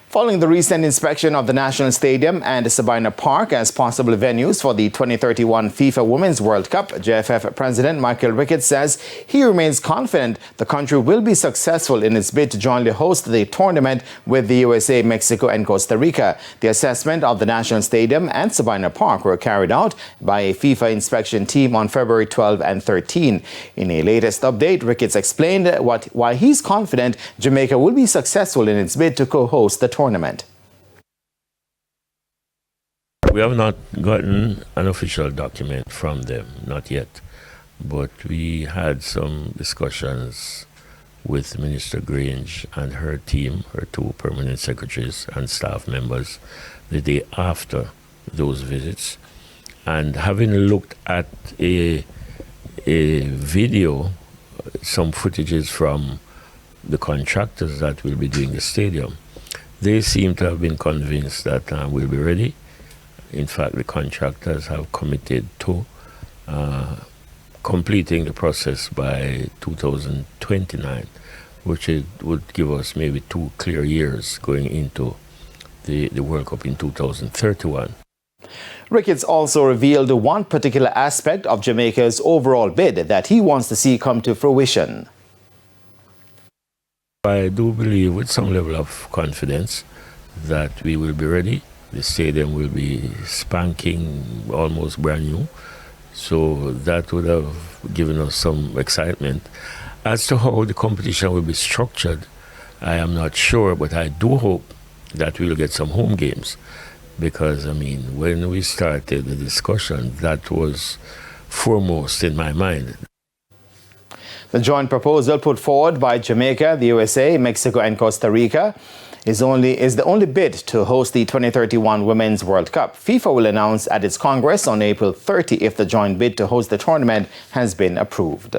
Following the recent inspection of the National Stadium and Sabina Park as possible venues for the 2031 FIFA Women's World Cup, JFF President Michael Ricketts says he remains confident the country will be successful in its bid to jointly host the tournament with the USA, Mexico and Costa Rica. The assessment of the National Stadium and Sabina Park were carried out by a FIFA inspection team on February 12 and 13. In a latest update, Ricketts explained why he's confident Jamaica will be successful in its bid to co-host the tournament. We have not gotten an official document from them, not yet. But we had some discussions with Minister Grange and her team, her two permanent secretaries and staff members, the day after those visits. And having looked at a video, some footages from the contractors that will be doing the stadium, they seem to have been convinced that we'll be ready. In fact, the contractors have committed to completing the process by 2029, which would give us maybe 2 clear years going into the World Cup in 2031. Ricketts also revealed one particular aspect of Jamaica's overall bid that he wants to see come to fruition. I do believe with some level of confidence that we will be ready. The stadium will be spanking, almost brand new. So that would have given us some excitement. As to how the competition will be structured, I am not sure, but I do hope that we'll get some home games. Because, I mean, when we started the discussion, that was foremost in my mind. The joint proposal put forward by Jamaica, the USA, Mexico and Costa Rica is the only bid to host the 2031 Women's World Cup. FIFA will announce at its Congress on April 30 if the joint bid to host the tournament has been approved.